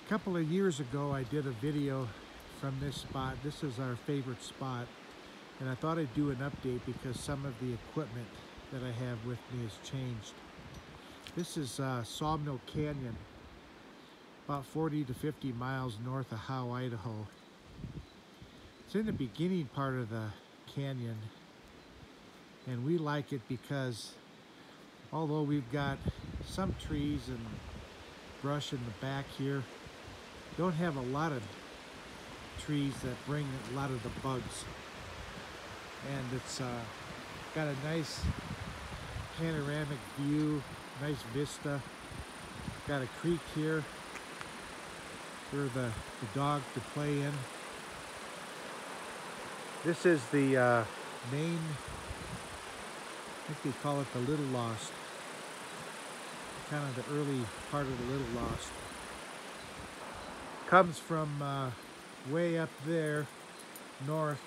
A couple of years ago, I did a video from this spot. This is our favorite spot, and I thought I'd do an update because some of the equipment that I have with me has changed. This is Sawmill Canyon, about 40 to 50 miles north of Howe, Idaho. It's in the beginning part of the canyon, and we like it because although we've got some trees and brush in the back here, don't have a lot of trees that bring a lot of the bugs. And it's got a nice panoramic view, nice vista. Got a creek here for the dog to play in. This is the main, I think they call it the Little Lost. Kind of the early part of the Little Lost. Comes from way up there north,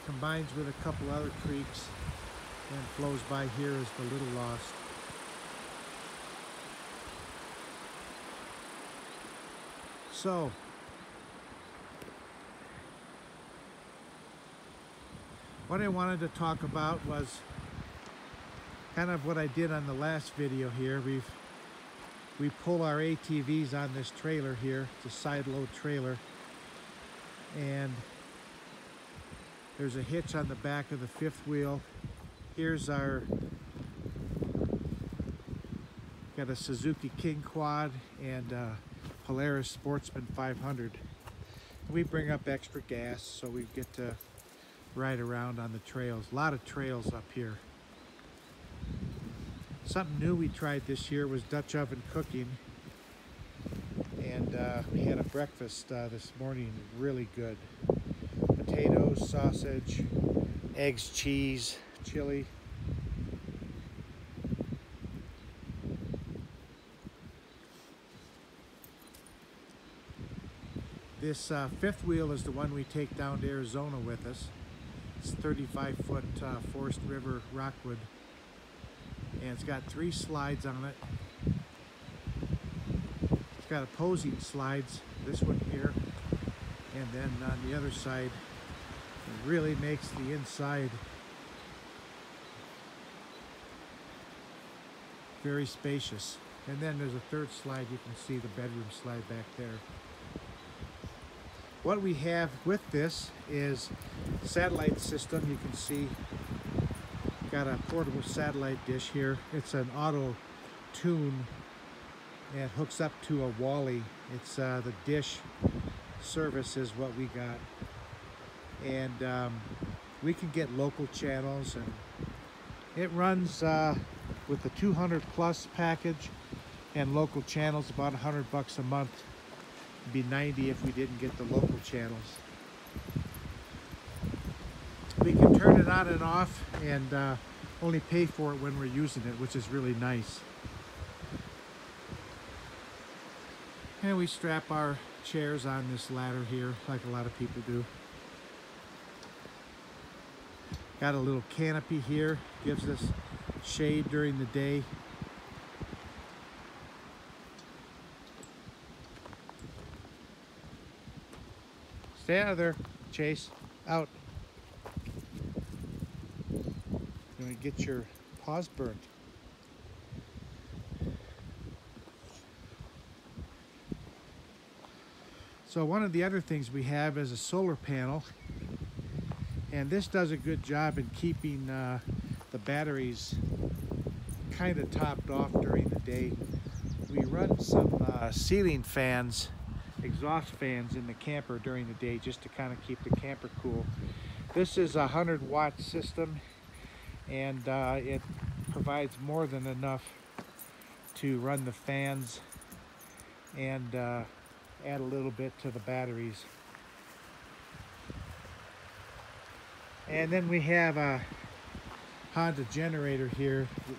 combines with a couple other creeks and flows by here as the Little Lost. So what I wanted to talk about was kind of what I did on the last video here. We pull our ATVs on this trailer here. It's a side load trailer, and there's a hitch on the back of the fifth wheel. Here's our, got a Suzuki King Quad and Polaris Sportsman 500. We bring up extra gas so we get to ride around on the trails. A lot of trails up here. Something new we tried this year was Dutch oven cooking, and we had a breakfast this morning, really good. Potatoes, sausage, eggs, cheese, chili. This fifth wheel is the one we take down to Arizona with us. It's 35-foot Forest River Rockwood, and it's got 3 slides on it. It's got opposing slides, this one here, and then on the other side, it really makes the inside very spacious. And then there's a 3rd slide. You can see the bedroom slide back there. What we have with this is satellite system. You can see got a portable satellite dish here. It's an auto tune and it hooks up to a Wally. It's the dish service is what we got, and we can get local channels, and it runs with the 200 plus package and local channels about $100 a month. It'd be 90 if we didn't get the local channels. We can turn it on and off and only pay for it when we're using it, which is really nice. And we strap our chairs on this ladder here like a lot of people do. Got a little canopy here, gives us shade during the day. Stay out of there, Chase. Out. You're gonna get your paws burnt. So one of the other things we have is a solar panel, and this does a good job in keeping the batteries kind of topped off during the day. We run some ceiling fans, exhaust fans in the camper during the day just to kind of keep the camper cool. This is a 100-watt system, and it provides more than enough to run the fans and add a little bit to the batteries. And then we have a Honda generator here, the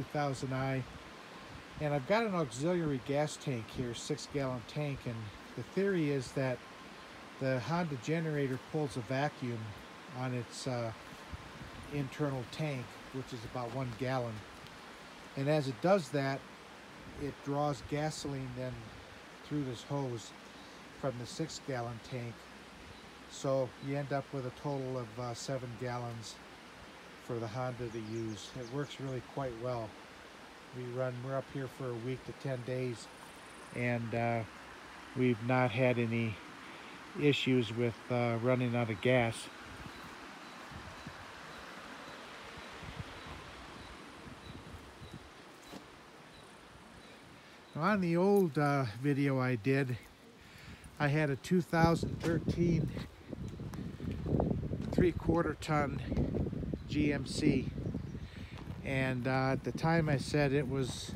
EU2000i, and I've got an auxiliary gas tank here, 6-gallon tank, and the theory is that the Honda generator pulls a vacuum on its internal tank, which is about 1 gallon. And as it does that, it draws gasoline then through this hose from the 6-gallon tank. So you end up with a total of 7 gallons for the Honda to use. It works really quite well. We're up here for a week to 10 days, and we've not had any issues with running out of gas. Now, on the old video I did, I had a 2013 3/4 ton GMC, and at the time I said it was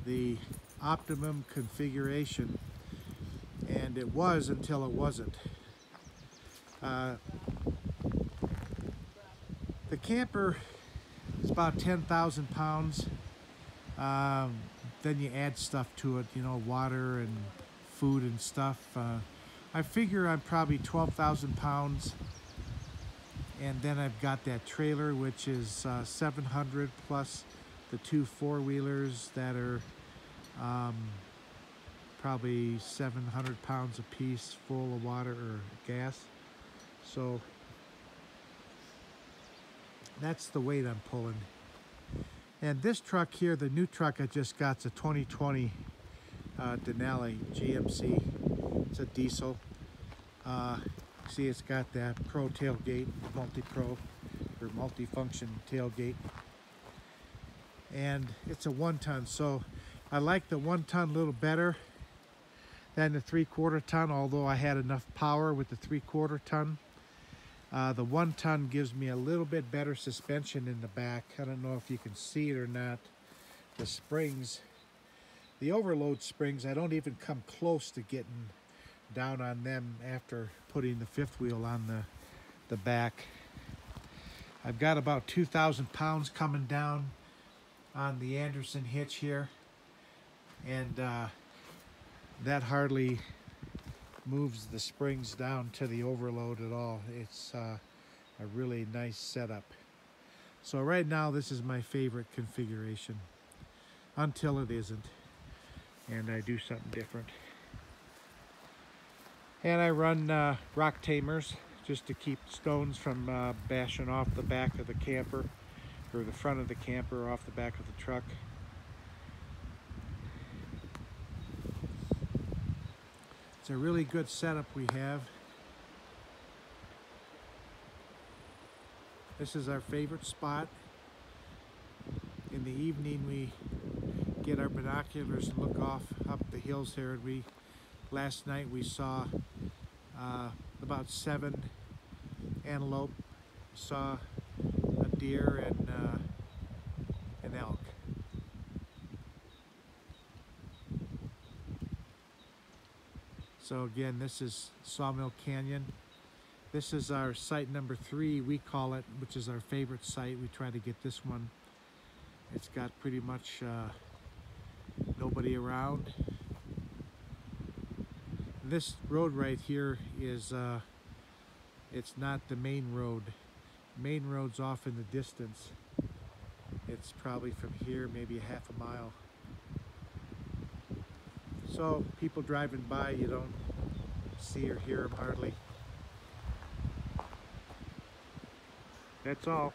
the optimum configuration, and it was until it wasn't. The camper is about 10,000 pounds. Then you add stuff to it, you know, water and food and stuff. I figure I'm probably 12,000 pounds. And then I've got that trailer, which is 700, plus the 2 4-wheelers that are probably 700 pounds a piece, full of water or gas. So that's the weight I'm pulling. And this truck here, the new truck I just got, is a 2020 Denali GMC. It's a diesel. See, it's got that Pro tailgate, multi-pro or multi-function tailgate, and it's a 1-ton. So I like the 1-ton a little better than the 3/4 ton, although I had enough power with the 3/4 ton. The 1-ton gives me a little bit better suspension in the back. I don't know if you can see it or not. The springs, the overload springs, I don't even come close to getting down on them after putting the 5th wheel on the back. I've got about 2,000 pounds coming down on the Anderson hitch here, and that hardly moves the springs down to the overload at all. It's a really nice setup. So right now this is my favorite configuration until it isn't, and I do something different. And I run rock tamers just to keep stones from bashing off the back of the camper, or the front of the camper, off the back of the truck. It's a really good setup we have. This is our favorite spot. In the evening we get our binoculars and look off up the hills here, and last night we saw about 7 antelope, saw a deer and an elk. So again, this is Sawmill Canyon. This is our site number 3, we call it, which is our favorite site. We try to get this one. It's got pretty much nobody around. This road right here is, it's not the main road. Main road's off in the distance. It's probably from here, maybe a half a mile. So people driving by, you don't see or hear them hardly. That's all.